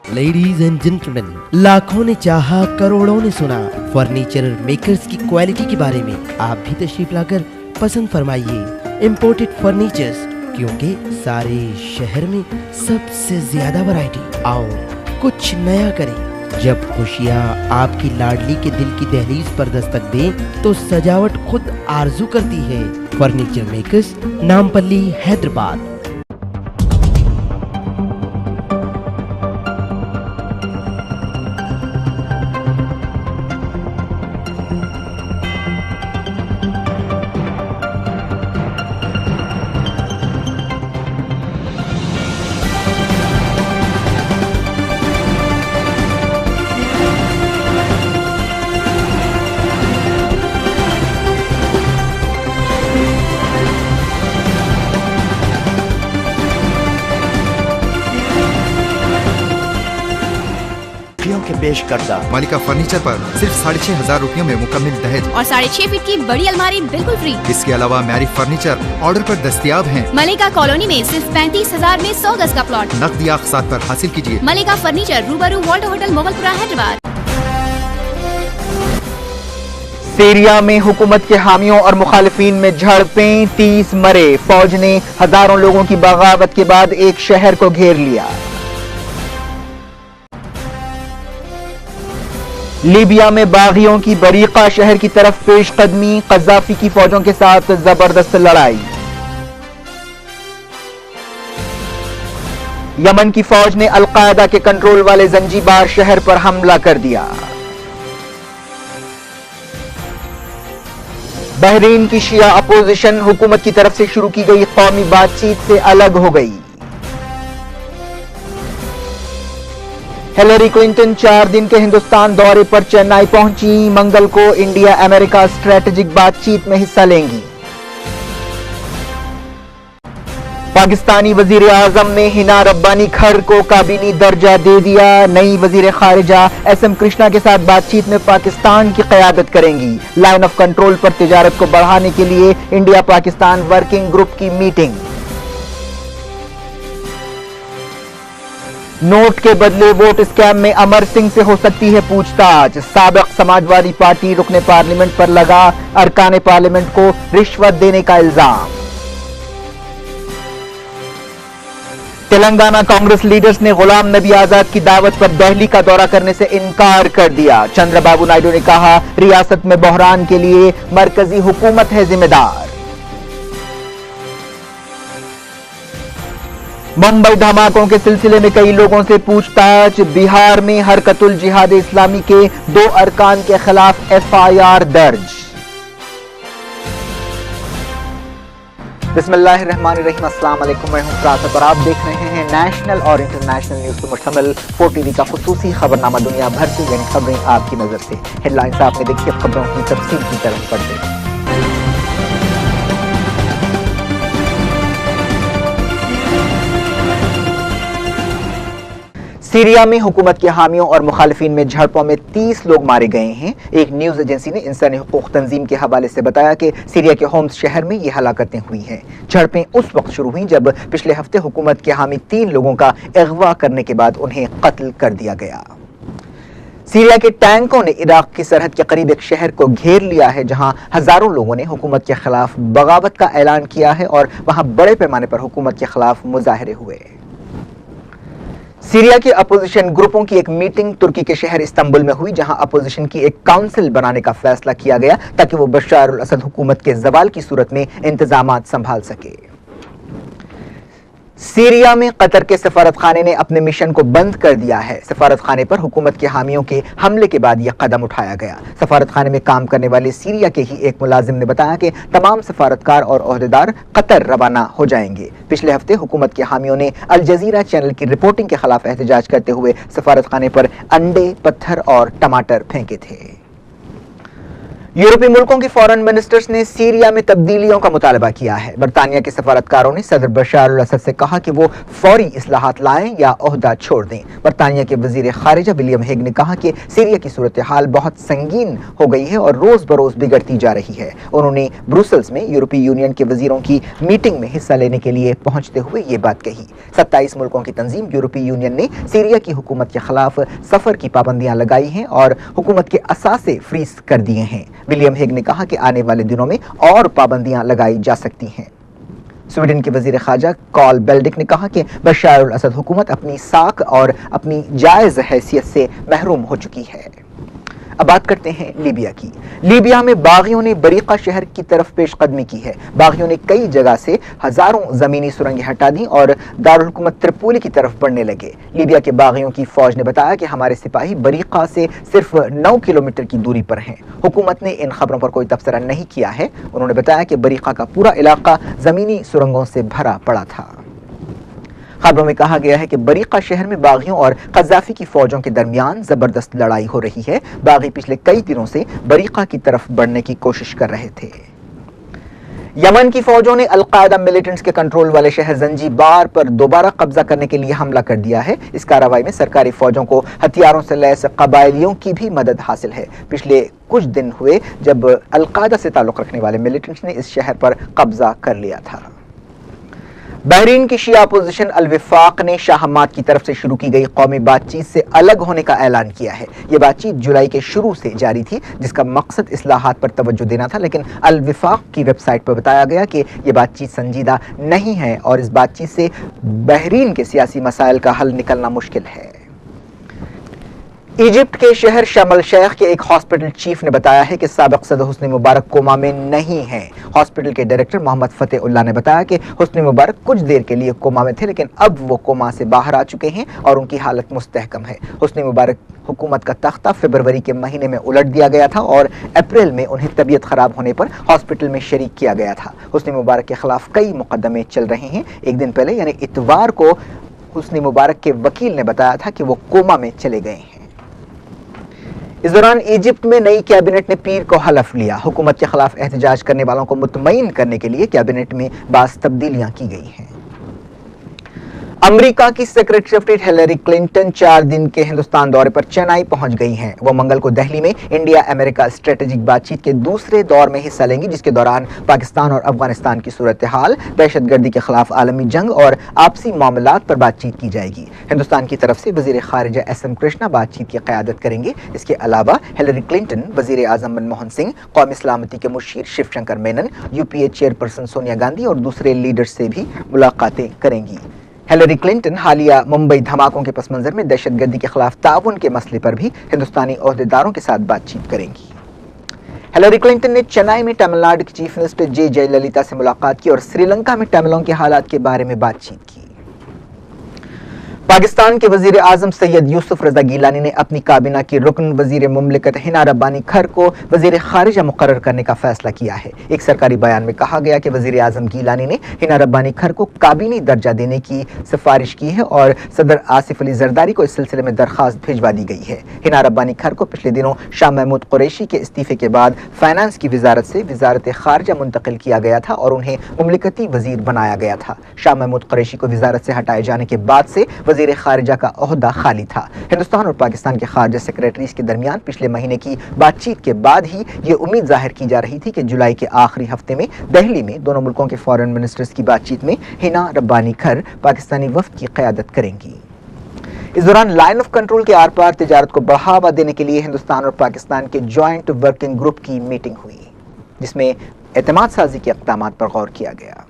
Ladies and gentleman, लाखों ने चाहा, करोड़ों ने सुना फर्नीचर मेकर्स की क्वालिटी के बारे में। आप भी तशरीफ लाकर पसंद फरमाइए इम्पोर्टेड फर्नीचर्स, क्योंकि सारे शहर में सबसे ज्यादा वैरायटी। आओ कुछ नया करें। जब खुशियाँ आपकी लाडली के दिल की दहलीज पर दस्तक दें तो सजावट खुद आरजू करती है। Furniture makers, Nampally, Hyderabad. के पेश करदा मालिका फर्नीचर पर सिर्फ 6,500 रुपयों में मुकम्मल दहेज और 6.5 फीट की बड़ी अलमारी बिल्कुल फ्री। इसके अलावा मैरी फर्नीचर ऑर्डर पर दस्तयाब हैं। मलिका कॉलोनी में सिर्फ 35,000 में 100 गज का प्लॉट। नकदी अक़सात पर हासिल कीजिए। मलिका फर्नीचर, रूबरू Walter hotel, Mogalpura, Hyderabad. Syria में हुकूमत के हामियों और मुखालिफिन में झड़पें, 30 मरे। फौज ने हजारों लोगों की बगावत के बाद एक शहर को घेर लिया। लीबिया में बागियों की बरीका शहर की तरफ पेशकदमी, कज़ाफी की फौजों के साथ जबरदस्त लड़ाई। यमन की फौज ने अलकायदा के कंट्रोल वाले जंजीबार शहर पर हमला कर दिया। बहरीन की शिया अपोजिशन हुकूमत की तरफ से शुरू की गई कौमी बातचीत से अलग हो गई। हिलरी क्लिंटन 4 दिन के हिंदुस्तान दौरे पर चेन्नई पहुंची। मंगल को इंडिया अमेरिका स्ट्रेटेजिक बातचीत में हिस्सा लेंगी। पाकिस्तानी वजीर आजम ने हिना रब्बानी खर को काबीनी दर्जा दे दिया। नई वजीर खारिजा एसएम कृष्णा के साथ बातचीत में पाकिस्तान की क़यादत करेंगी। लाइन ऑफ कंट्रोल पर तिजारत को बढ़ाने के लिए इंडिया पाकिस्तान वर्किंग ग्रुप की मीटिंग। नोट के बदले वोट स्कैम में अमर सिंह से हो सकती है पूछताछ। साबिक समाजवादी पार्टी रुकने पार्लियामेंट पर लगा अरकान पार्लियामेंट को रिश्वत देने का इल्जाम। तेलंगाना कांग्रेस लीडर्स ने गुलाम नबी आजाद की दावत पर दिल्ली का दौरा करने से इनकार कर दिया। चंद्रबाबू नायडू ने कहा, रियासत में बहरान के लिए मरकजी हुकूमत है जिम्मेदार। मुंबई धमाकों के सिलसिले में कई लोगों से पूछताछ। बिहार में हरकतुल जिहाद इस्लामी के 2 अरकान के खिलाफ एफआईआर दर्ज। बिस्मिल्लाहिर्रहमानिर्रहीम, अस्सलाम वालेकुम, मैं हूं प्रासद और आप देख रहे हैं नेशनल और इंटरनेशनल न्यूज पर मुश्तमिल 4TV का खुसूसी खबरनामा दुनिया भर से यानी खबरें आपकी नजर से। हेडलाइंस आपने देखी, अब खबरों की तफसील की तरफ बढ़ते हैं। सीरिया में हुकूमत के हामियों और मुखालिफिन में झड़पों में 30 लोग मारे गए हैं। एक न्यूज एजेंसी ने इंसानी हुकूक तंजीम के हवाले से बताया कि सीरिया के होम्स शहर में ये हलाकतें हुई हैं। झड़पें उस वक्त शुरू हुई जब पिछले हफ्ते हुकूमत के हामी 3 लोगों का अगवा करने के बाद उन्हें कत्ल कर दिया गया। सीरिया के टैंकों ने इराक की सरहद के करीब एक शहर को घेर लिया है, जहां हजारों लोगों ने हुकूमत के खिलाफ बगावत का ऐलान किया है और वहां बड़े पैमाने पर हुकूमत के खिलाफ मुजाहरे हुए। सीरिया के अपोजिशन ग्रुपों की एक मीटिंग तुर्की के शहर इस्तांबुल में हुई, जहां अपोजिशन की एक काउंसिल बनाने का फैसला किया गया ताकि वो बशर अल असद हुकूमत के जवाल की सूरत में इंतजामात संभाल सके। सीरिया में कतर के सफारत खाने ने अपने मिशन को बंद कर दिया है। सफारत खाने पर हुकूमत के हामियों के हमले के बाद यह कदम उठाया गया। सफारत खाने में काम करने वाले सीरिया के ही एक मुलाजिम ने बताया कि तमाम सफारतकार और ओहदेदार कतर रवाना हो जाएंगे। पिछले हफ्ते हुकूमत के हामियों ने अल जजीरा चैनल की रिपोर्टिंग के खिलाफ एहतजाज करते हुए सफारत खाने पर अंडे, पत्थर और टमाटर फेंके थे। यूरोपीय मुल्कों के फॉरेन मिनिस्टर्स ने सीरिया में तब्दीलियों का मुतालबा किया है। बरतानिया के सफारतकारों ने सदर बशार अल असद से कहा कि वो फौरी इस्लाहात लाएं या ओहदा छोड़ दें। बरतानिया के वजीर खारिजा विलियम हेग ने कहा कि सीरिया की सूरत हाल बहुत संगीन हो गई है और रोज बरोज बिगड़ती जा रही है। उन्होंने ब्रुसेल्स में यूरोपीय यूनियन के वजीरों की मीटिंग में हिस्सा लेने के लिए पहुंचते हुए ये बात कही। 27 मुल्कों की तंजीम यूरोपीय यूनियन ने सीरिया की हुकूमत के खिलाफ सफर की पाबंदियां लगाई हैं और हुकूमत के असासे फ्रीज कर दिए हैं। विलियम हेग ने कहा कि आने वाले दिनों में और पाबंदियां लगाई जा सकती हैं। स्वीडन के वजीर खारजा कॉल बेल्डिक ने कहा कि बशार अल असद हुकूमत अपनी साख और अपनी जायज हैसियत से महरूम हो चुकी है। अब बात करते हैं लीबिया की। लीबिया में बागियों ने बरीका शहर की तरफ पेशकदमी की है। बागियों ने कई जगह से हजारों जमीनी सुरंगें हटा दी और दारुल हुकूमत त्रिपोली की तरफ बढ़ने लगे। लीबिया के बागियों की फौज ने बताया कि हमारे सिपाही बरीका से सिर्फ 9 किलोमीटर की दूरी पर हैं। हुकूमत ने इन खबरों पर कोई तबसरा नहीं किया है। उन्होंने बताया कि बरीका का पूरा इलाका जमीनी सुरंगों से भरा पड़ा था। खबरों में कहा गया है कि बरीका शहर में बागियों और कज़ाफी की फौजों के दरमियान जबरदस्त लड़ाई हो रही है। बागी पिछले कई दिनों से बरीका की तरफ बढ़ने की कोशिश कर रहे थे। यमन की फौजों ने अल-कायदा मिलिटेंट्स के कंट्रोल वाले शहर जंजीबार पर दोबारा कब्जा करने के लिए हमला कर दिया है। इस कार्रवाई में सरकारी फौजों को हथियारों से लैस कबायलियों की भी मदद हासिल है। पिछले कुछ दिन हुए जब अल-कायदा से ताल्लुक रखने वाले मिलिटेंट्स ने इस शहर पर कब्जा कर लिया था। बहरीन की शिया अपोजिशन अल विफाक ने शाह हमाद की तरफ से शुरू की गई कौमी बातचीत से अलग होने का ऐलान किया है। यह बातचीत जुलाई के शुरू से जारी थी, जिसका मकसद इस्लाहात पर तवज्जो देना था, लेकिन अल विफाक की वेबसाइट पर बताया गया कि यह बातचीत संजीदा नहीं है और इस बातचीत से बहरीन के सियासी मसाइल का हल निकलना मुश्किल है। इजिप्ट के शहर शर्म अल शेख के एक हॉस्पिटल चीफ ने बताया है कि साबिक सदर हुस्नी मुबारक कोमा में नहीं है। हॉस्पिटल के डायरेक्टर मोहम्मद फतेह उल्लाह ने बताया कि हुस्नी मुबारक कुछ देर के लिए कोमा में थे, लेकिन अब वो कोमा से बाहर आ चुके हैं और उनकी हालत मुस्तहकम है। हुस्नी मुबारक हुकूमत का तख्ता फरवरी के महीने में उलट दिया गया था और अप्रैल में उन्हें तबीयत खराब होने पर हॉस्पिटल में शरीक किया गया था। हुस्नी मुबारक के खिलाफ कई मुकदमे चल रहे हैं। एक दिन पहले यानी इतवार को हुस्नी मुबारक के वकील ने बताया था कि वो कोमा में चले गए हैं। इस दौरान इजिप्ट में नई कैबिनेट ने पीर को हलफ लिया। हुकूमत के खिलाफ एहतजाज करने वालों को मुतमईन करने के लिए कैबिनेट में बास तब्दीलियां की गई हैं। अमेरिका की secretary of state Hillary Clinton 4 दिन के हिंदुस्तान दौरे पर चेन्नई पहुंच गई हैं। वो मंगल को दिल्ली में इंडिया अमेरिका स्ट्रेटेजिक बातचीत के दूसरे दौर में हिस्सा लेंगी, जिसके दौरान पाकिस्तान और अफगानिस्तान की सूरत हाल, दहशतगर्दी के खिलाफ आलमी जंग और आपसी मामलात पर बातचीत की जाएगी। हिंदुस्तान की तरफ से वजीर खारिजा एस.एम. कृष्णा बातचीत की क़यादत करेंगे। इसके अलावा हिलरी क्लिंटन, वजीर आजम मनमोहन सिंह, कौमी सलामती के मुशीर शिवशंकर मेनन, यूपीए चेयरपर्सन सोनिया गांधी और दूसरे लीडर्स से भी मुलाकातें करेंगी। हिलरी क्लिंटन हालिया मुंबई धमाकों के पस मंजर में दहशतगर्दी के खिलाफ ताउन के मसले पर भी हिंदुस्तानी ओहदेदारों के साथ बातचीत करेंगी। हिलरी क्लिंटन ने चेन्नई में तमिलनाडु की चीफ मिनिस्टर जे जयललिता से मुलाकात की और श्रीलंका में तमिलों के हालात के बारे में बातचीत की। पाकिस्तान के वजीर आजम सैयद यूसुफ रजा गीलानी ने अपनी काबीना की रुकन वजीर मुमलिकत हिना रब्बानी खर को वजीर खारिजा मुकर्रर करने का फैसला किया है। एक सरकारी बयान में कहा गया कि वजीर आजम गीलानी ने हिना रब्बानी खर को काबीनी दर्जा देने की सिफारिश की है और सदर आसिफ अली जरदारी को इस सिलसिले में दरखास्त भिजवा दी गई है। हिना रब्बानी खर को पिछले दिनों शाह महमूद कुरैशी के इस्तीफे के बाद फाइनेंस की वजारत से वजारत खारिजा मुंतकिल किया गया था और उन्हें मुमलिकती वजीर बनाया गया था। शाह महमूद कुरैशी को वजारत से हटाए जाने के बाद से वजीर खारिजा का ओहदा खाली था। हिंदुस्तान और पाकिस्तान के खारिजा सेक्रेटरीज के दरमियान पिछले महीने की बातचीत के बाद ही ये उम्मीद जाहिर की जा रही थी कि जुलाई के आखिरी हफ्ते में दिल्ली में दोनों मुल्कों के फॉरेन मिनिस्टर्स की बातचीत में हिना रब्बानी खर पाकिस्तानी वफ्द की क़यादत करेंगी। इस दौरान लाइन ऑफ कंट्रोल के आर पार तिजारत को बढ़ावा देने के लिए हिंदुस्तान और पाकिस्तान के जॉइंट वर्किंग ग्रुप की मीटिंग हुई, जिसमें एतमाद साजी के इक़दामात पर गौर किया गया।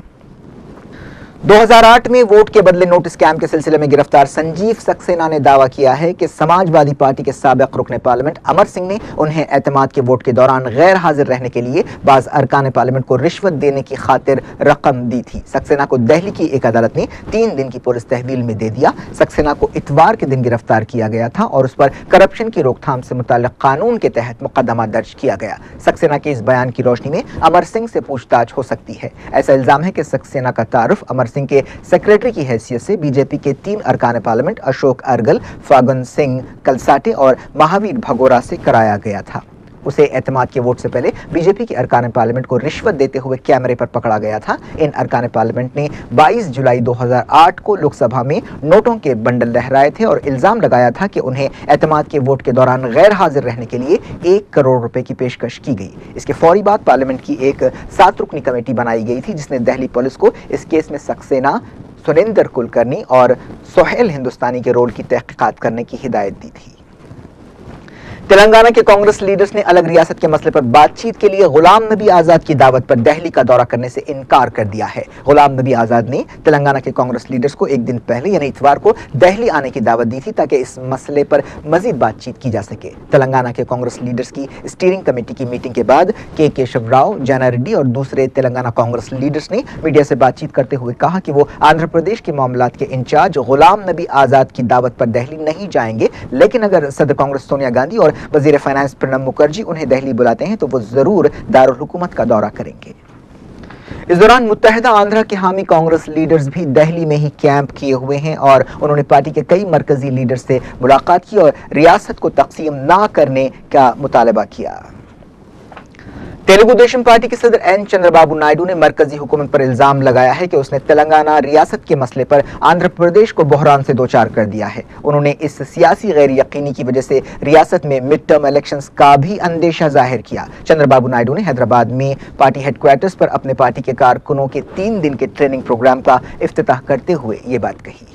2008 में वोट के बदले नोट स्कैम के सिलसिले में गिरफ्तार संजीव सक्सेना ने दावा किया है कि समाजवादी पार्टी के साबिक रुकने पार्लियामेंट अमर सिंह ने उन्हें एतमाद के वोट के दौरान गैर हाजिर रहने के लिए बाज़ अरकान पार्लियामेंट को रिश्वत देने की खातिर रकम दी थी। सक्सेना को दिल्ली की एक अदालत ने 3 दिन की पुलिस तहवील में दे दिया। सक्सेना को इतवार के दिन गिरफ्तार किया गया था और उस पर करप्शन की रोकथाम से मुताल्लिक कानून के तहत मुकदमा दर्ज किया गया। सक्सेना के इस बयान की रोशनी में अमर सिंह से पूछताछ हो सकती है। ऐसा इल्जाम है कि सक्सेना का तारुफ अमर सिंह के सेक्रेटरी की हैसियत से बीजेपी के 3 अरकान पार्लियामेंट अशोक अर्गल, फागुन सिंह कलसाटे और महावीर भगोरा से कराया गया था। उसे एतमाद के वोट से पहले बीजेपी के अरकान पार्लियामेंट को रिश्वत देते हुए कैमरे पर पकड़ा गया था। इन अरकान पार्लियामेंट ने 22 जुलाई 2008 को लोकसभा में नोटों के बंडल लहराए थे और इल्जाम लगाया था कि उन्हें एतमाद के वोट के दौरान गैर हाजिर रहने के लिए 1 करोड़ रुपए की पेशकश की गई। इसके फौरी बाद पार्लियामेंट की एक 7 रुकनी कमेटी बनाई गई थी जिसने दिल्ली पुलिस को इस केस में सक्सेना, सुनिंदर कुलकर्णी और सोहेल हिंदुस्तानी के रोल की तहकीकात करने की हिदायत दी थी। तेलंगाना के कांग्रेस लीडर्स ने अलग रियासत के मसले पर बातचीत के लिए गुलाम नबी आजाद की दावत पर दिल्ली का दौरा करने से इनकार कर दिया है। गुलाम नबी आजाद ने तेलंगाना के कांग्रेस लीडर्स को एक दिन पहले यानी इतवार को दिल्ली आने की दावत दी थी ताकि इस मसले पर मजीद बातचीत की जा सके। तेलंगाना के कांग्रेस लीडर्स की स्टीयरिंग कमेटी की मीटिंग के बाद के केशव राव, जाना रेड्डी और दूसरे तेलंगाना कांग्रेस लीडर्स ने मीडिया से बातचीत करते हुए कहा कि वो आंध्र प्रदेश के मामलात के इंचार्ज गुलाम नबी आजाद की दावत पर दिल्ली नहीं जाएंगे, लेकिन अगर सदर कांग्रेस सोनिया गांधी और वजीर फाइनेंस प्रणब मुखर्जी उन्हें दिल्ली बुलाते हैं तो वो जरूर दारुल हुकूमत का दौरा करेंगे। इस दौरान मुत्तहिदा आंध्रा के हामी कांग्रेस लीडर्स भी दिल्ली में ही कैंप किए हुए हैं और उन्होंने पार्टी के कई मरकजी लीडर्स से मुलाकात की और रियासत को तकसीम ना करने का मुतालबा किया। तेलुगु देशम पार्टी के सदर एन चंद्रबाबू नायडू ने मरकजी हुकूमत पर इल्जाम लगाया है कि उसने तेलंगाना रियासत के मसले पर आंध्र प्रदेश को बहरान से दो चार कर दिया है। उन्होंने इस सियासी गैर यकीनी की वजह से रियासत में मिड टर्म इलेक्शंस का भी अंदेशा जाहिर किया। चंद्रबाबू नायडू ने हैदराबाद में पार्टी हेडक्वार्टर्स पर अपने पार्टी के कारकुनों के 3 दिन के ट्रेनिंग प्रोग्राम का इफ्तिताह करते हुए ये बात कही।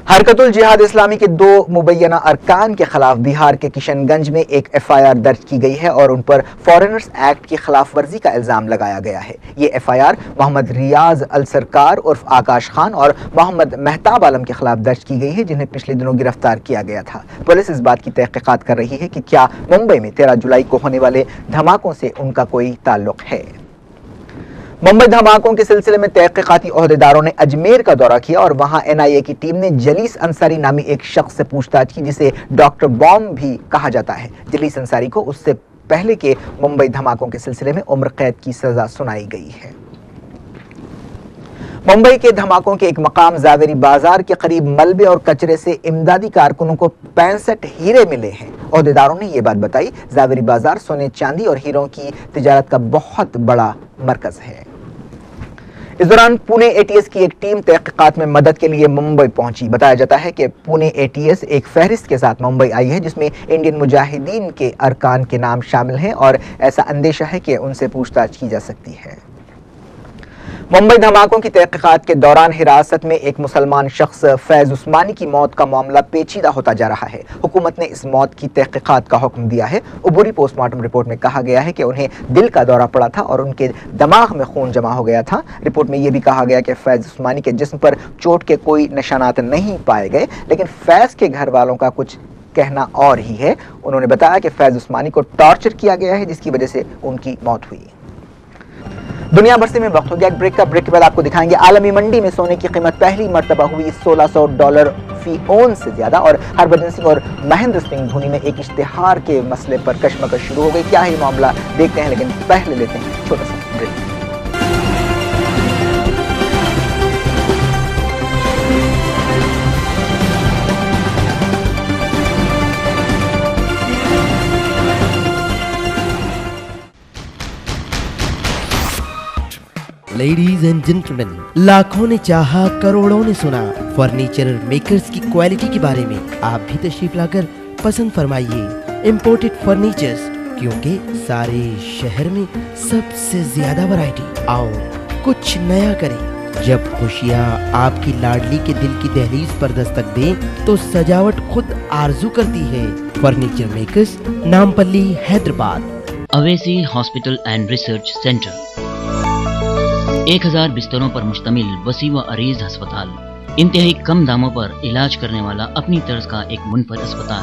हरकतुल जिहाद इस्लामी के 2 मुबैना अरकान के खिलाफ बिहार के किशनगंज में एक FIR दर्ज की गई है और उन पर फॉरेनर्स एक्ट की खिलाफ वर्जी का इल्जाम लगाया गया है। ये FIR मोहम्मद रियाज अल सरकार उर्फ आकाश खान और मोहम्मद मेहताब आलम के खिलाफ दर्ज की गई है जिन्हें पिछले दिनों गिरफ्तार किया गया था। पुलिस इस बात की तहकीकात कर रही है कि क्या मुंबई में 13 जुलाई को होने वाले धमाकों से उनका कोई ताल्लुक है। मुंबई धमाकों के सिलसिले में तहकीकाती ओहदेदारों ने अजमेर का दौरा किया और वहां NIA की टीम ने जलीस अंसारी नामी एक शख्स से पूछताछ की जिसे डॉक्टर बॉम्ब भी कहा जाता है। जलीस अंसारी को उससे पहले के मुंबई धमाकों के सिलसिले में उम्र कैद की सजा सुनाई गई है। मुंबई के धमाकों के एक मकाम जावेरी बाजार के करीब मलबे और कचरे से इमदादी कारकुनों को 65 हीरे मिले हैं। ओहदेदारों ने ये बात बताई। जावेरी बाजार सोने, चांदी और हीरों की तिजारत का बहुत बड़ा मरकज है। इस दौरान पुणे ATS की एक टीम तहकीकात में मदद के लिए मुंबई पहुंची। बताया जाता है कि पुणे ATS एक फहरिस्त के साथ मुंबई आई है जिसमें इंडियन मुजाहिदीन के अरकान के नाम शामिल हैं और ऐसा अंदेशा है कि उनसे पूछताछ की जा सकती है। मुंबई धमाकों की तहकीकात के दौरान हिरासत में एक मुसलमान शख्स फैज उस्मानी की मौत का मामला पेचीदा होता जा रहा है। हुकूमत ने इस मौत की तहकीकात का हुक्म दिया है। अबूरी पोस्टमार्टम रिपोर्ट में कहा गया है कि उन्हें दिल का दौरा पड़ा था और उनके दिमाग में खून जमा हो गया था। रिपोर्ट में यह भी कहा गया कि फैज उस्मानी के जिस्म पर चोट के कोई निशानात नहीं पाए गए, लेकिन फैज के घर वालों का कुछ कहना और ही है। उन्होंने बताया कि फैज उस्मानी को टॉर्चर किया गया है जिसकी वजह से उनकी मौत हुई। दुनिया भर से में वक्त हो गया ब्रेक का। ब्रेक के बाद आपको दिखाएंगे आलमी मंडी में सोने की कीमत पहली मर्तबा हुई $1600 फी ओन से ज्यादा और हरभजन सिंह और महेंद्र सिंह धोनी में एक इश्तिहार के मसले पर कशमकश शुरू हो गई। क्या है ये मामला, देखते हैं, लेकिन पहले लेते हैं छोटा सा ब्रेक। लेडीज एंड जेंटलमैन, लाखों ने चाहा, करोड़ों ने सुना फर्नीचर मेकर्स की क्वालिटी के बारे में। आप भी तशरीफ लाकर पसंद फरमाइए इम्पोर्टेड फर्नीचर्स, क्योंकि सारे शहर में सबसे ज्यादा वैरायटी। आओ कुछ नया करें। जब खुशियाँ आपकी लाडली के दिल की दहलीज पर दस्तक दें तो सजावट खुद आरजू करती है। Furniture makers, Nampally, Hyderabad. Owaisi hospital and research centre 1000 बिस्तरों पर मुश्तमिल वसी व अरीज अस्पताल, इंतहाई कम दामों पर इलाज करने वाला अपनी तर्ज का एक मुनफरद अस्पताल।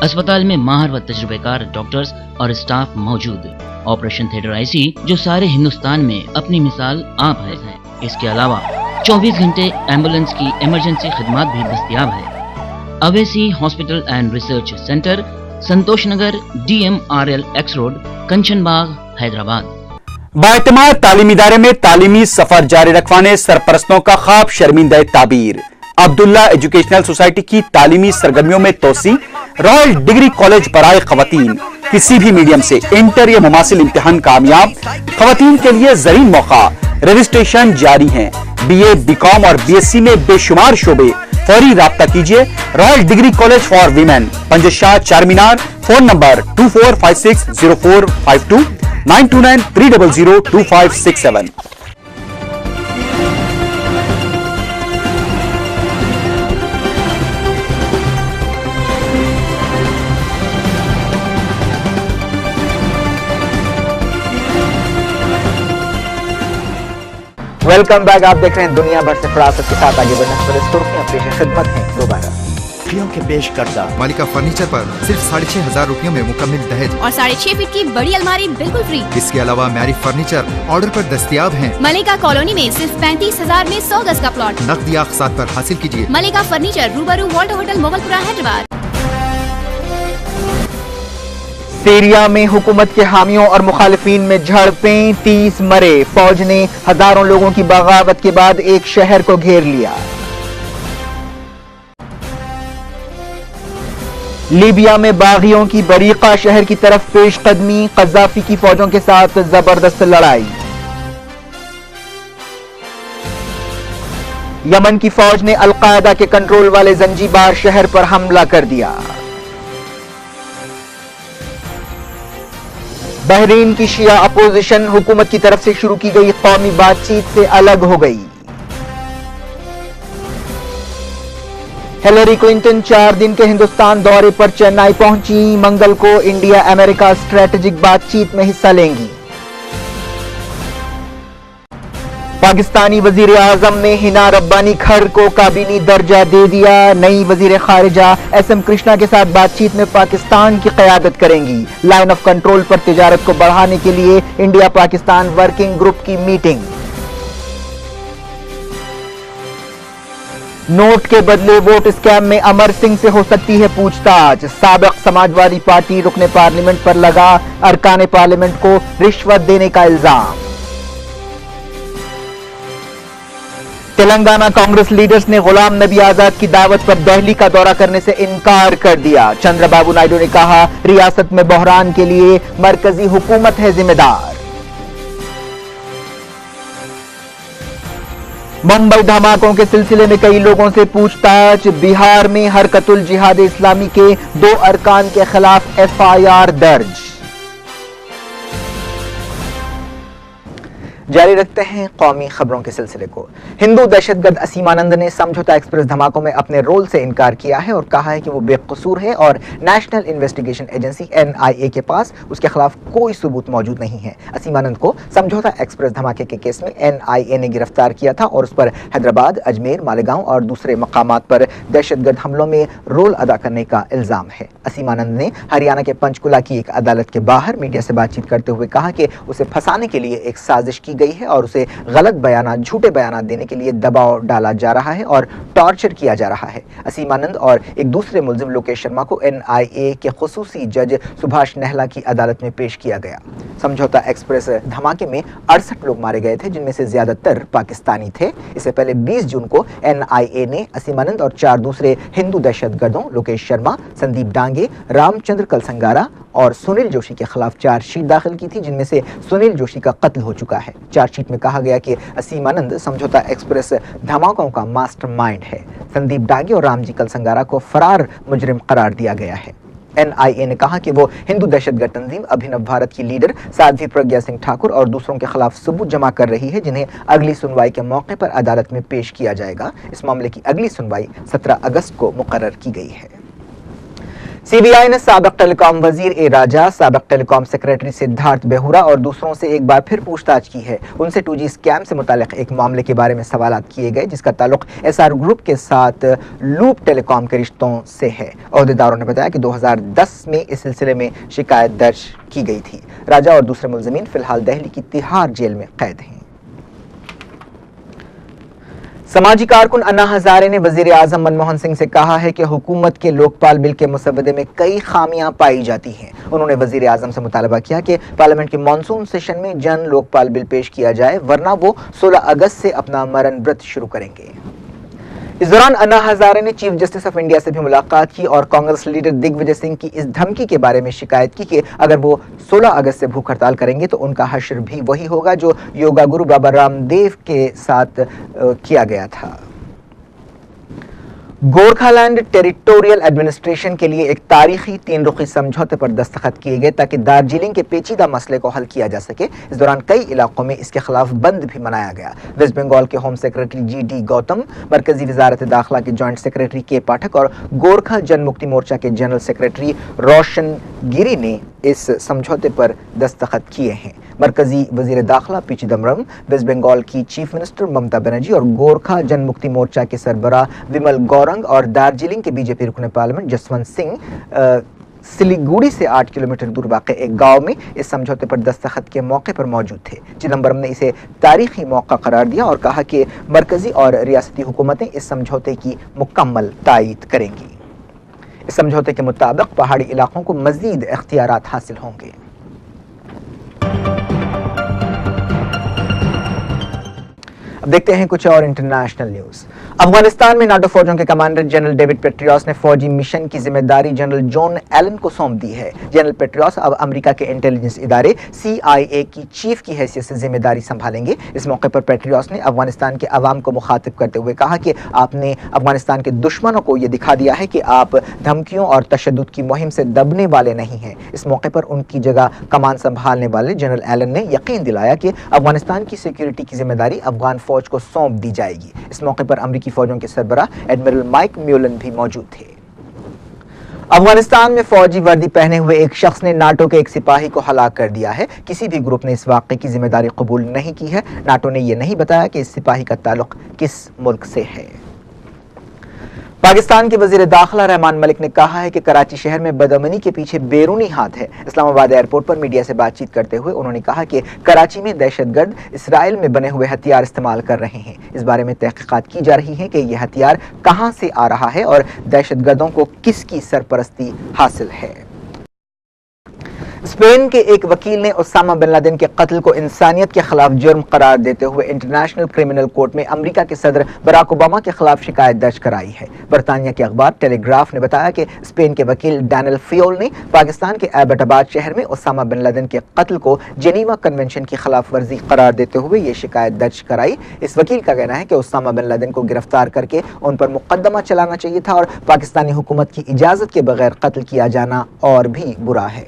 अस्पताल में माहिर व तजुर्बेकार डॉक्टर्स और स्टाफ मौजूद। ऑपरेशन थिएटर IC जो सारे हिंदुस्तान में अपनी मिसाल आप है। इसके अलावा 24 घंटे एम्बुलेंस की इमरजेंसी खिदमत भी दस्तयाब है। Owaisi hospital and research centre, Santosh Nagar, DMRL X road, Kanchan Bagh, Hyderabad. बाएतमाद तालीमी इदारे में तालीमी सफर जारी रखवाने सरपरस्तों का ख्वाब शर्मिंदा ताबीर। अब्दुल्ला एजुकेशनल सोसाइटी की तालीमी सरगर्मियों में तोसी, रॉयल डिग्री कॉलेज बराए खवातीन किसी भी मीडियम से इंटर या मुमासिल इम्तिहान कामयाब, खवातीन के लिए ज़रीन मौका, रजिस्ट्रेशन जारी है। BA, BCom और BSc में बेशुमार शोबे, फौरी राब्ता कीजिए। Royal degree college for women, Panjeshah Charminar, phone number 24560452 9293002567। Welcome back. आप देख रहे हैं दुनिया भर से फरासत के साथ आगे बढ़ने पर सुर्खियां पेश खिदमत है दोबारा। खुशियों के पेश करदा मालिका फर्नीचर पर सिर्फ 6500 रुपयों में मुकम्मल दहेज और 6.5 फीट की बड़ी अलमारी बिल्कुल फ्री। इसके अलावा मैरी फर्नीचर ऑर्डर पर दस्तयाब हैं। मलिका कॉलोनी में सिर्फ 35,000 में 100 गज का प्लॉट। नकदी अक़सात पर हासिल कीजिए। मलिका फर्नीचर, रूबरू Walter hotel, Mogalpura, Hyderabad. Syria में हुकूमत के हामियों और मुखालिफिन में झड़पें, 30 मरे। फौज ने हजारों लोगों की बगावत के बाद एक शहर को घेर लिया। लीबिया में बागियों की बरीका शहर की तरफ पेशकदमी, कज़ाफी की फौजों के साथ जबरदस्त लड़ाई। यमन की फौज ने अल-कायदा के कंट्रोल वाले जंजीबार शहर पर हमला कर दिया। बहरीन की शिया अपोजिशन हुकूमत की तरफ से शुरू की गई कौमी बातचीत से अलग हो गई। हिलरी क्लिंटन 4 दिन के हिंदुस्तान दौरे पर चेन्नई पहुंची। मंगल को इंडिया अमेरिका स्ट्रेटेजिक बातचीत में हिस्सा लेंगी। पाकिस्तानी वजीर आजम ने हिना रब्बानी खर को काबीनी दर्जा दे दिया। नई वजीर खारिजा SM कृष्णा के साथ बातचीत में पाकिस्तान की क़यादत करेंगी। लाइन ऑफ कंट्रोल पर तिजारत को बढ़ाने के लिए इंडिया पाकिस्तान वर्किंग ग्रुप की मीटिंग। नोट के बदले वोट स्कैम में अमर सिंह से हो सकती है पूछताछ। साबिक समाजवादी पार्टी रुकने पार्लियामेंट पर लगा अरकान पार्लियामेंट को रिश्वत देने का इल्जाम। तेलंगाना कांग्रेस लीडर्स ने गुलाम नबी आजाद की दावत पर दिल्ली का दौरा करने से इनकार कर दिया। चंद्रबाबू नायडू ने कहा, रियासत में बहरान के लिए मरकजी हुकूमत है जिम्मेदार। मुंबई धमाकों के सिलसिले में कई लोगों से पूछताछ। बिहार में हरकतुल जिहाद इस्लामी के 2 अरकान के खिलाफ FIR दर्ज। जारी रखते हैं कौमी खबरों के सिलसिले को। हिंदू दहशतगर्द असीम आनंद ने समझौता एक्सप्रेस धमाकों में अपने रोल से इनकार किया है और कहा है कि वो बेकसूर है और नेशनल इन्वेस्टिगेशन एजेंसी NIA के पास उसके खिलाफ कोई सबूत मौजूद नहीं है। असीम आनंद को समझौता एक्सप्रेस धमाके के केस में NIA ने गिरफ्तार किया था और उस पर हैदराबाद, अजमेर, मालेगांव और दूसरे मकामात पर दहशतगर्द हमलों में रोल अदा करने का इल्जाम है। असीम आनंद ने हरियाणा के पंचकुला की एक अदालत के बाहर मीडिया से बातचीत करते हुए कहा कि उसे फंसाने के लिए एक साजिश की गई है और उसे गलत बयान, झूठे बयान देने के लिए दबाव डाला जा रहा है और टॉर्चर किया जा रहा है। असीम आनंद और एक दूसरे मुलजिम लोकेश शर्मा को NIA के खुसूसी जज सुभाष नेहला की अदालत में पेश किया गया। समझौता एक्सप्रेस धमाके में 68 लोग मारे गए थे, जिनमें से ज्यादातर पाकिस्तानी थे। इससे पहले 20 जून को NIA ने असीम आनंद और 4 दूसरे हिंदू दहशतगर्दों लोकेश शर्मा, संदीप डांगे, रामचंद्र कलसंगारा और सुनील जोशी के खिलाफ चार्जशीट दाखिल की थी, जिनमें से सुनील जोशी का कत्ल हो चुका है। चार्जशीट में कहा गया कि असीम आनंद समझौता एक्सप्रेस धमाकों का मास्टरमाइंड है। संदीप डांगे और रामजी कलसंगारा को फरार मुजरिम करार दिया गया है। NIA ने कहा कि वो हिंदू दहशतगर्द तंजीम अभिनव भारत की लीडर साध्वी प्रज्ञा सिंह ठाकुर और दूसरों के खिलाफ सबूत जमा कर रही है, जिन्हें अगली सुनवाई के मौके पर अदालत में पेश किया जाएगा। इस मामले की अगली सुनवाई 17 अगस्त को मुकर्रर की गई है। CBI ने साबिक टेलीकॉम वजीर ए राजा, साबिक टेलीकॉम सेक्रेटरी सिद्धार्थ बेहुरा और दूसरों से एक बार फिर पूछताछ की है। उनसे 2G स्कैम से मुतालिक एक मामले के बारे में सवालात किए गए, जिसका ताल्लुक SR ग्रुप के साथ लूप टेलीकॉम के रिश्तों से है। अहदेदारों ने बताया कि 2010 में इस सिलसिले में शिकायत दर्ज की गई थी। राजा और दूसरे मुलजिमीन फिलहाल दिल्ली की तिहाड़ जेल में कैद हैं। समाजी कारकुन अन्ना हजारे ने वजीर आजम मनमोहन सिंह से कहा है कि हुकूमत के लोकपाल बिल के मसवदे में कई खामियां पाई जाती हैं। उन्होंने वजीर आजम से मुतालबा किया कि पार्लियामेंट के मानसून सेशन में जन लोकपाल बिल पेश किया जाए, वरना वो 16 अगस्त से अपना मरण व्रत शुरू करेंगे। इस दौरान अन्ना हजारे ने चीफ जस्टिस ऑफ इंडिया से भी मुलाकात की और कांग्रेस लीडर दिग्विजय सिंह की इस धमकी के बारे में शिकायत की कि अगर वो 16 अगस्त से भूख हड़ताल करेंगे तो उनका हश्र भी वही होगा जो योगा गुरु बाबा रामदेव के साथ किया गया था। गोरखालैंड टेरिटोरियल एडमिनिस्ट्रेशन के लिए एक तारीखी 3 रुखी समझौते पर दस्तखत किए गए ताकि दार्जिलिंग के पेचीदा मसले को हल किया जा सके। इस दौरान कई इलाकों में इसके खिलाफ बंद भी मनाया गया। वेस्ट बंगाल के होम सेक्रेटरी GD गौतम, मरकजी वजारत दाखिला के जॉइंट सेक्रेटरी के पाठक और गोरखा जनमुक्ति मोर्चा के जनरल सेक्रेटरी रोशन गिरी ने इस समझौते पर दस्तखत किए हैं। मरकजी वजीर दाखिला पी चिदम्बरम, वेस्ट बंगाल की चीफ मिनिस्टर ममता बनर्जी और गोरखा जनमुक्ति मोर्चा के सरबराह विमल गौरंग और दार्जिलिंग के बीजेपी रुकन पार्लियामेंट जसवंत सिंह सिलीगुड़ी से 8 किलोमीटर दूर वाक़ एक गांव में इस समझौते पर दस्तखत के मौके पर मौजूद थे। चिदम्बरम ने इसे तारीखी मौका करार दिया और कहा कि मरकजी और रियासती हुकूमतें इस समझौते की मुकम्मल तायीद करेंगी। इस समझौते के मुताबिक पहाड़ी इलाकों को मजीद इख्तियारात हासिल होंगे। अब देखते हैं कुछ और इंटरनेशनल न्यूज। अफगानिस्तान में नाटो फौजों के कमांडर जनरल डेविड पेट्रियस ने फौजी मिशन की जिम्मेदारी जनरल जॉन एलन को सौंप दी है। जनरल पेट्रियस अब अमेरिका के इंटेलिजेंस इदारे CIA की चीफ की हैसियत से जिम्मेदारी संभालेंगे। इस मौके पर पेट्रियस ने अफगानिस्तान के अवाम को मुखातिब करते हुए कहा कि आपने अफगानिस्तान के दुश्मनों को यह दिखा दिया है कि आप धमकियों और तशद्दुद की मुहिम से दबने वाले नहीं हैं। इस मौके पर उनकी जगह कमान संभालने वाले जनरल एलन ने यकीन दिलाया कि अफगानिस्तान की सिक्योरिटी की जिम्मेदारी अफगान फौज को सौंप दी जाएगी। इस मौके पर अमेरिकी फौजों के सरबराह एडमिरल माइक म्यूलन भी मौजूद थे। अफगानिस्तान में फौजी वर्दी पहने हुए एक शख्स ने नाटो के एक सिपाही को हलाक कर दिया है। किसी भी ग्रुप ने इस वाक़े की जिम्मेदारी कबूल नहीं की है। नाटो ने यह नहीं बताया कि इस सिपाही का ताल्लुक किस मुल्क से है। पाकिस्तान के वजीर दाखिला रहमान मलिक ने कहा है कि कराची शहर में बदअमनी के पीछे बैरूनी हाथ है। इस्लामाबाद एयरपोर्ट पर मीडिया से बातचीत करते हुए उन्होंने कहा कि कराची में दहशतगर्द इसराइल में बने हुए हथियार इस्तेमाल कर रहे हैं। इस बारे में तहकीकात की जा रही है कि यह हथियार कहां से आ रहा है और दहशतगर्दों को किसकी सरपरस्ती हासिल है। स्पेन के एक वकील ने ओसामा बिन लादेन के कत्ल को इंसानियत के खिलाफ जुर्म करार देते हुए इंटरनेशनल क्रिमिनल कोर्ट में अमेरिका के सदर बराक ओबामा के खिलाफ शिकायत दर्ज कराई है। बरतानिया के अखबार टेलीग्राफ ने बताया कि स्पेन के वकील डैनियल फियोल ने पाकिस्तान के एबटाबाद शहर में ओसामा बिन लादेन के कत्ल को जेनीवा कन्वेंशन की खिलाफ वर्जी करार देते हुए ये शिकायत दर्ज कराई। इस वकील का कहना है कि ओसामा बिन लादेन को गिरफ्तार करके उन पर मुकदमा चलाना चाहिए था और पाकिस्तानी हुकूमत की इजाजत के बगैर कत्ल किया जाना और भी बुरा है।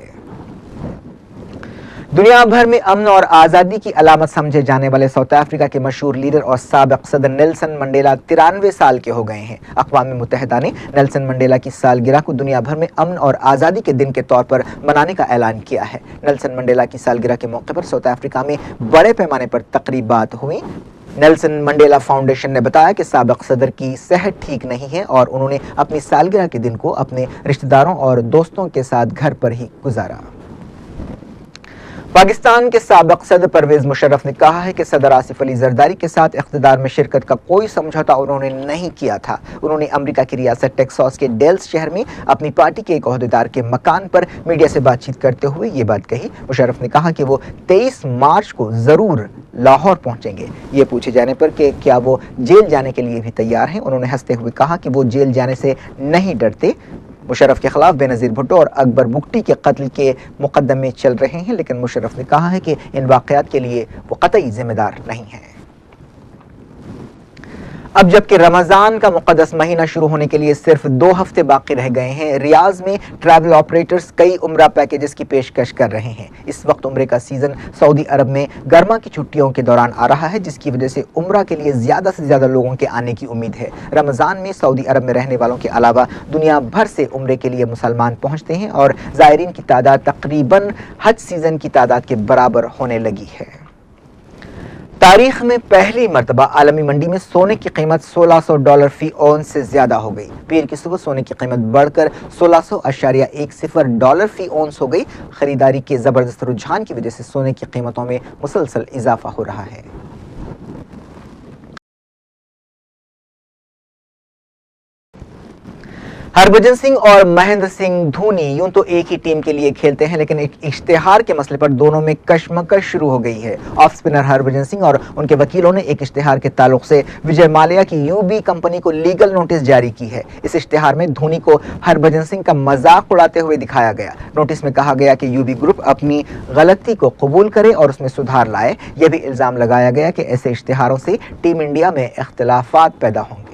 दुनिया भर में अमन और आज़ादी की अलामत समझे जाने वाले साउथ अफ्रीका के मशहूर लीडर और साबिक सदर नेल्सन मंडेला 93 साल के हो गए हैं। अक़वाम मुत्तहिदा ने नेल्सन मंडेला की सालगिरह को दुनिया भर में अमन और आज़ादी के दिन के तौर पर मनाने का ऐलान किया है। नेल्सन मंडेला की सालगिरह के मौके पर साउथ अफ्रीका में बड़े पैमाने पर तकरीबात हुई। नेल्सन मंडेला फाउंडेशन ने बताया कि साबिक सदर की सेहत ठीक नहीं है और उन्होंने अपनी सालगिरह के दिन को अपने रिश्तेदारों और दोस्तों के साथ घर पर ही गुजारा। पाकिस्तान के साबिक सदर परवेज मुशर्रफ ने कहा है कि सदर आसिफ अली जरदारी के साथ इख्तिदार में शिरकत का कोई समझौता उन्होंने नहीं किया था। उन्होंने अमेरिका की रियासत टेक्सास के डेल्स शहर में अपनी पार्टी के एक ओहदेदार के मकान पर मीडिया से बातचीत करते हुए ये बात कही। मुशर्रफ ने कहा कि वो 23 मार्च को जरूर लाहौर पहुंचेंगे। ये पूछे जाने पर कि क्या वो जेल जाने के लिए भी तैयार हैं, उन्होंने हंसते हुए कहा कि वो जेल जाने से नहीं डरते। मुशर्रफ के खिलाफ बेनज़ीर भुट्टो और अकबर बुगटी के कत्ल के मुकदमे चल रहे हैं, लेकिन मुशर्रफ ने कहा है कि इन वाक़यात के लिए वो कतई जिम्मेदार नहीं है। अब जबकि रमज़ान का मुक़द्दस महीना शुरू होने के लिए सिर्फ 2 हफ्ते बाकी रह गए हैं, रियाज में ट्रैवल ऑपरेटर्स कई उम्रा पैकेजेस की पेशकश कर रहे हैं। इस वक्त उम्रे का सीज़न सऊदी अरब में गर्मा की छुट्टियों के दौरान आ रहा है, जिसकी वजह से उम्रा के लिए ज़्यादा से ज़्यादा लोगों के आने की उम्मीद है। रमज़ान में सऊदी अरब में रहने वालों के अलावा दुनिया भर से उम्रे के लिए मुसलमान पहुँचते हैं और ज़ायरीन की तादाद तकरीबन हज सीज़न की तादाद के बराबर होने लगी है। तारीख में पहली मरतबा आलमी मंडी में सोने की कीमत $1600 फी औंस से ज्यादा हो गई। पीर की सुबह सोने की कीमत बढ़कर $1600.10 फी औंस हो गई। खरीदारी के जबरदस्त रुझान की वजह से सोने की कीमतों में मुसलसल इजाफा हो रहा है। हरभजन सिंह और महेंद्र सिंह धोनी यूं तो एक ही टीम के लिए खेलते हैं, लेकिन एक इश्तेहार के मसले पर दोनों में कशमकश शुरू हो गई है। ऑफ स्पिनर हरभजन सिंह और उनके वकीलों ने एक इश्तेहार के ताल्लुक से विजय माल्या की यूबी कंपनी को लीगल नोटिस जारी की है। इस इश्तेहार में धोनी को हरभजन सिंह का मजाक उड़ाते हुए दिखाया गया। नोटिस में कहा गया कि यूबी ग्रुप अपनी गलती को कबूल करे और उसमें सुधार लाए। यह भी इल्जाम लगाया गया कि ऐसे इश्तेहारों से टीम इंडिया में इख्तिलाफात पैदा होंगे।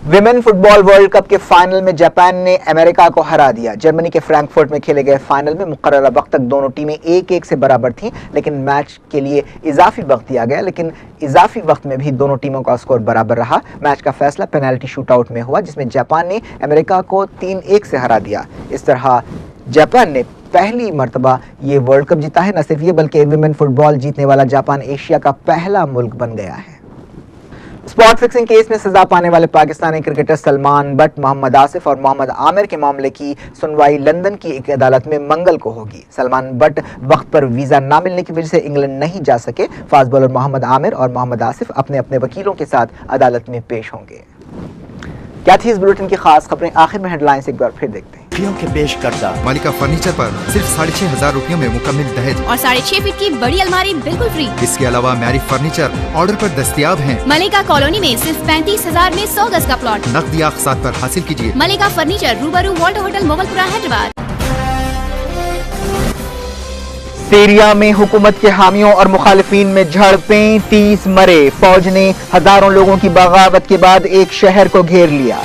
विमेन फुटबॉल वर्ल्ड कप के फाइनल में जापान ने अमेरिका को हरा दिया। जर्मनी के फ्रैंकफर्ट में खेले गए फाइनल में मुकर्ररा वक्त तक दोनों टीमें 1-1 से बराबर थीं, लेकिन मैच के लिए इजाफी वक्त दिया गया, लेकिन इजाफी वक्त में भी दोनों टीमों का स्कोर बराबर रहा। मैच का फैसला पेनल्टी शूटआउट में हुआ, जिसमें जापान ने अमेरिका को 3-1 से हरा दिया। इस तरह जापान ने पहली मर्तबा ये वर्ल्ड कप जीता है। न सिर्फ ये बल्कि विमेन फुटबॉल जीतने वाला जापान एशिया का पहला मुल्क बन गया है। स्पॉट फिक्सिंग केस में सजा पाने वाले पाकिस्तानी क्रिकेटर सलमान बट, मोहम्मद आसिफ और मोहम्मद आमिर के मामले की सुनवाई लंदन की एक अदालत में मंगल को होगी। सलमान बट वक्त पर वीजा ना मिलने की वजह से इंग्लैंड नहीं जा सके। फास्ट बॉलर मोहम्मद आमिर और मोहम्मद आसिफ अपने अपने वकीलों के साथ अदालत में पेश होंगे। क्या थी इस बुलेटिन की खास खबरें? आखिर में हेडलाइंस एक बार फिर देखते हैं। सखियों के पेश करदा मालिका फर्नीचर पर सिर्फ 6,500 रुपयों में मुकम्मल दहेज और 6.5 फीट की बड़ी अलमारी बिल्कुल फ्री। इसके अलावा मैरी फर्नीचर ऑर्डर पर दस्तयाब हैं। मलिका कॉलोनी में सिर्फ 35,000 में 100 गज का प्लॉट। नकदी अक़सात पर हासिल कीजिए। मलिका फर्नीचर, रूबरू Walter hotel, Mogalpura, Hyderabad. Syria में हुकूमत के हामियों और मुखालिफिन में झड़पें, 30 मरे। फौज ने हजारों लोगों की बगावत के बाद एक शहर को घेर लिया।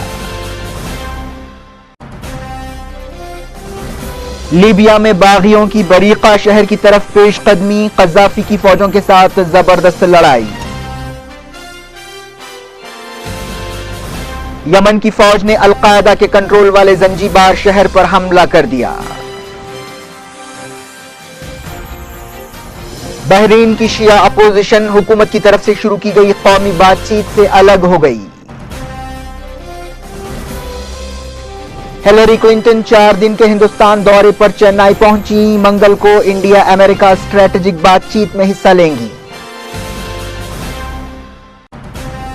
लीबिया में बागियों की बरीका शहर की तरफ पेशकदमी, कज़ाफी की फौजों के साथ जबरदस्त लड़ाई। यमन की फौज ने अल-कायदा के कंट्रोल वाले जंजीबार शहर पर हमला कर दिया। बहरीन की शिया अपोजिशन हुकूमत की तरफ से शुरू की गई कौमी बातचीत से अलग हो गई। हिलरी क्लिंटन 4 दिन के हिंदुस्तान दौरे पर चेन्नई पहुंची। मंगल को इंडिया अमेरिका स्ट्रेटेजिक बातचीत में हिस्सा लेंगी।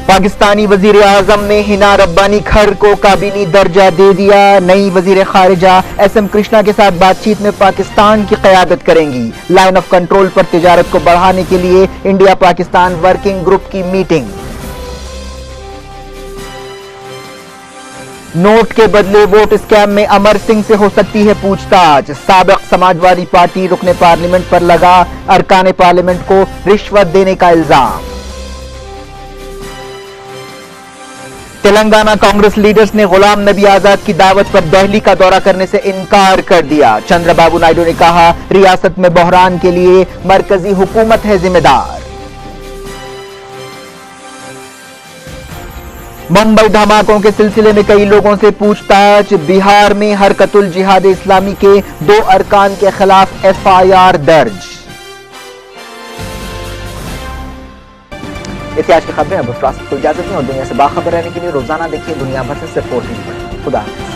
पाकिस्तानी वजीर आजम ने हिना रब्बानी खर को काबीनी दर्जा दे दिया। नई वजीर खारिजा एसएम कृष्णा के साथ बातचीत में पाकिस्तान की क़यादत करेंगी। लाइन ऑफ कंट्रोल पर तिजारत को बढ़ाने के लिए इंडिया पाकिस्तान वर्किंग ग्रुप की मीटिंग। नोट के बदले वोट स्कैम में अमर सिंह से हो सकती है पूछताछ। साबिक समाजवादी पार्टी रुकने पार्लियामेंट पर लगा अरकान पार्लियामेंट को रिश्वत देने का इल्जाम। तेलंगाना कांग्रेस लीडर्स ने गुलाम नबी आजाद की दावत पर दिल्ली का दौरा करने से इनकार कर दिया। चंद्रबाबू नायडू ने कहा, रियासत में बहरान के लिए मरकजी हुकूमत है जिम्मेदार। मुंबई धमाकों के सिलसिले में कई लोगों से पूछताछ। बिहार में हरकतुल जिहाद इस्लामी के 2 अरकान के खिलाफ एफआईआर दर्ज। इतिहास की खबरें अब फास्ट को इजाजत दें और दुनिया से बाखबर रहने के लिए रोजाना देखिए दुनिया भर से सिर्फ 14 पर। खुदा हाफिज़।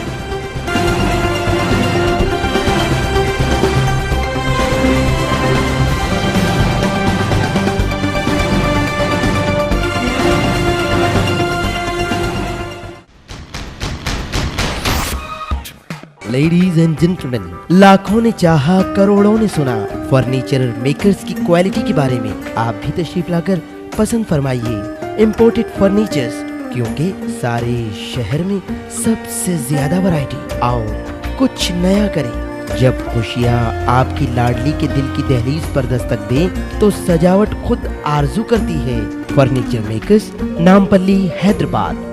लेडीज एंड जेंटलमैन, लाखों ने चाहा, करोड़ों ने सुना, फर्नीचर मेकर्स की क्वालिटी के बारे में। आप भी तशरीफ लाकर पसंद फरमाइए इम्पोर्टेड फर्नीचर्स, क्योंकि सारे शहर में सबसे ज्यादा वैरायटी। आओ कुछ नया करें। जब खुशियाँ आपकी लाडली के दिल की दहलीज पर दस्तक दें, तो सजावट खुद आरजू करती है। Furniture makers, Nampally, Hyderabad.